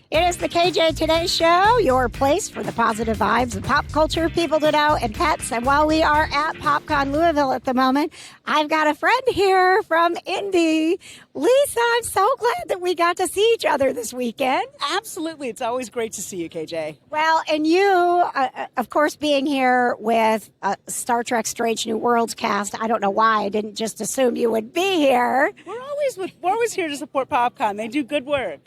It is the KJ Today Show, your place for the positive vibes of pop culture, people to know, and pets. And while we are at PopCon Louisville at the moment, I've got a friend here from Indy. Lisa, I'm so glad that we got to see each other this weekend. Absolutely. It's always great to see you, KJ. Well, and you, of course, being here with Star Trek Strange New Worlds cast, I don't know why I didn't just assume you would be here. We're always here to support PopCon. They do good work.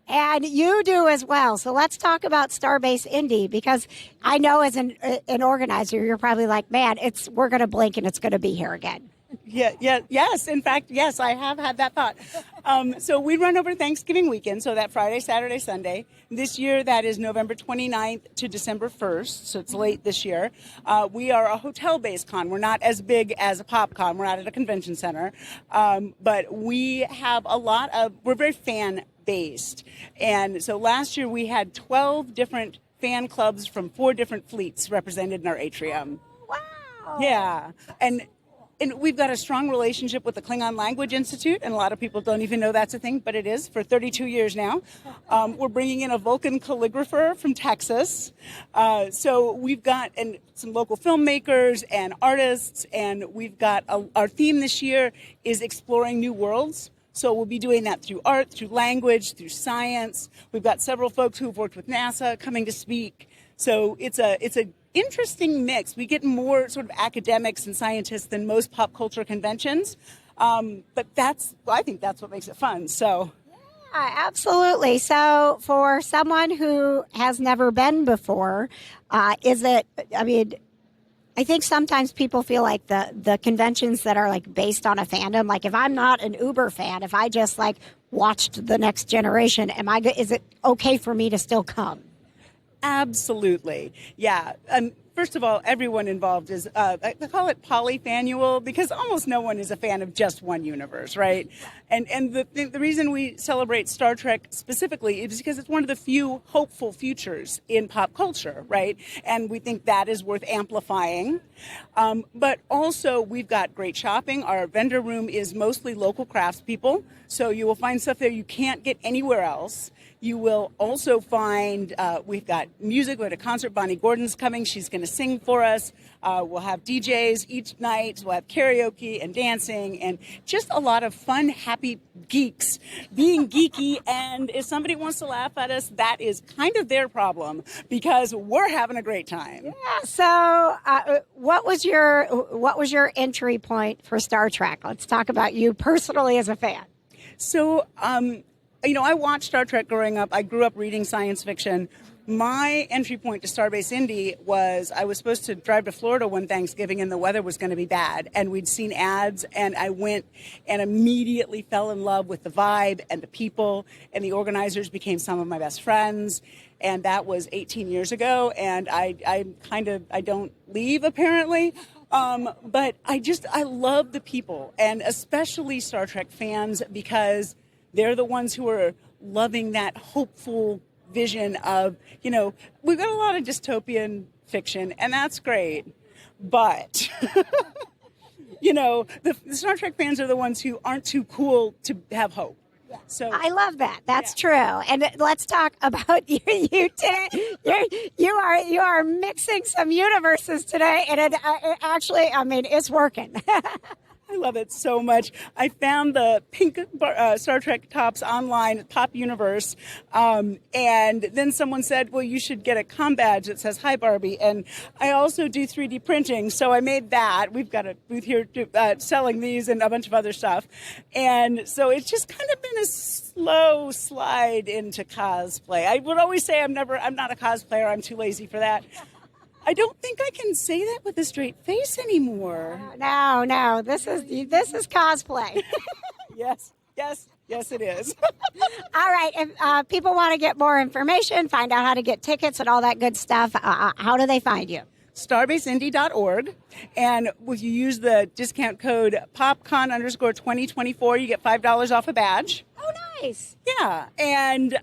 And you do as well. So let's talk about Starbase Indy, because I know as an organizer, you're probably like, man, we're going to blink and it's going to be here again. Yes. In fact, yes, I have had that thought. So we run over Thanksgiving weekend, so that Friday, Saturday, Sunday. This year, that is November 29th to December 1st, so it's late this year. We are a hotel-based con. We're not as big as a PopCon. We're not at a convention center. But we have we're very fan-based. And so last year, we had 12 different fan clubs from 4 different fleets represented in our atrium. Wow. Yeah. And we've got a strong relationship with the Klingon Language Institute, and a lot of people don't even know that's a thing, but it is, for 32 years now. We're bringing in a Vulcan calligrapher from Texas. So we've got some local filmmakers and artists, and we've got our theme this year is exploring new worlds. So we'll be doing that through art, through language, through science. We've got several folks who've worked with NASA coming to speak. So it's a interesting mix. We get more sort of academics and scientists than most pop culture conventions, but I think that's what makes it fun. So, yeah, absolutely. So, for someone who has never been before, I think sometimes people feel like the conventions that are like based on a fandom, like if I'm not an Uber fan, if I just like watched The Next Generation, is it okay for me to still come? Absolutely. Yeah. First of all, everyone involved is, I call it polyfanual, because almost no one is a fan of just one universe, right? And the reason we celebrate Star Trek specifically is because it's one of the few hopeful futures in pop culture, right? And we think that is worth amplifying. But also, we've got great shopping. Our vendor room is mostly local craftspeople, so you will find stuff there you can't get anywhere else. You will also find, we've got music. We had a concert. Bonnie Gordon's coming. She's going to sing for us. We'll have DJs each night. We'll have karaoke and dancing and just a lot of fun, happy geeks being geeky. And if somebody wants to laugh at us, that is kind of their problem, because we're having a great time. Yeah. So what was your entry point for Star Trek? Let's talk about you personally as a fan. So, I watched Star Trek growing up. I grew up reading science fiction. My entry point to Starbase Indy was I was supposed to drive to Florida one Thanksgiving, and the weather was going to be bad. And we'd seen ads, and I went and immediately fell in love with the vibe and the people, and the organizers became some of my best friends. And that was 18 years ago, and I don't leave, apparently. But I love the people, and especially Star Trek fans, because they're the ones who are loving that hopeful vision of, we've got a lot of dystopian fiction, and that's great. But, the Star Trek fans are the ones who aren't too cool to have hope. Yeah. So I love that. That's true. And let's talk about you today. You are mixing some universes today, and it actually, it's working. I love it so much. I found the pink Star Trek tops online, Pop Universe, and then someone said, well, you should get a comm badge that says, "Hi, Barbie." And I also do 3D printing, so I made that. We've got a booth here selling these and a bunch of other stuff. And so it's just kind of been a slow slide into cosplay. I would always say I'm not a cosplayer. I'm too lazy for that. I don't think I can say that with a straight face anymore. No. This is cosplay. Yes, it is. All right. If people want to get more information, find out how to get tickets and all that good stuff, how do they find you? Starbaseindy.org. And if you use the discount code PopCon_2024, you get $5 off a badge. Oh, Nice. Yeah, and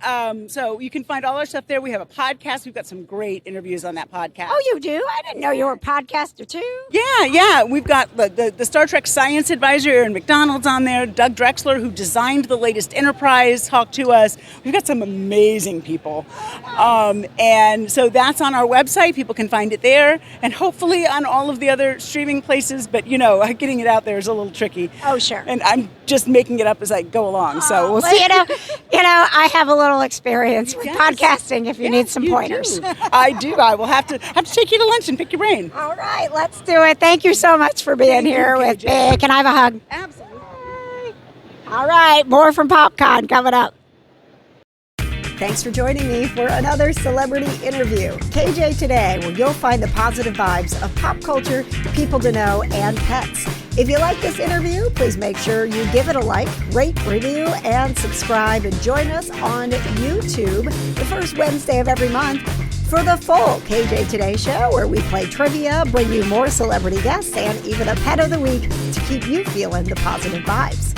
so you can find all our stuff there. We have a podcast. We've got some great interviews on that podcast. Oh, you do? I didn't know you were a podcaster too. Yeah. We've got the Star Trek Science Advisor, Aaron McDonald's on there. Doug Drexler, who designed the latest Enterprise, talked to us. We've got some amazing people. And so that's on our website. People can find it there. And hopefully on all of the other streaming places. But, getting it out there is a little tricky. Oh, sure. And I'm just making it up as I go along. So we'll see. I have a little experience with podcasting if you need some pointers. I do. I will have to take you to lunch and pick your brain. All right, let's do it. Thank you so much for being here with me. Can I have a hug? Absolutely. All right, more from PopCon coming up. Thanks for joining me for another celebrity interview. KJ Today, where you'll find the positive vibes of pop culture, people to know, and pets. If you like this interview, please make sure you give it a like, rate, review, and subscribe. And join us on YouTube the first Wednesday of every month for the full KJ Today show, where we play trivia, bring you more celebrity guests, and even a pet of the week to keep you feeling the positive vibes.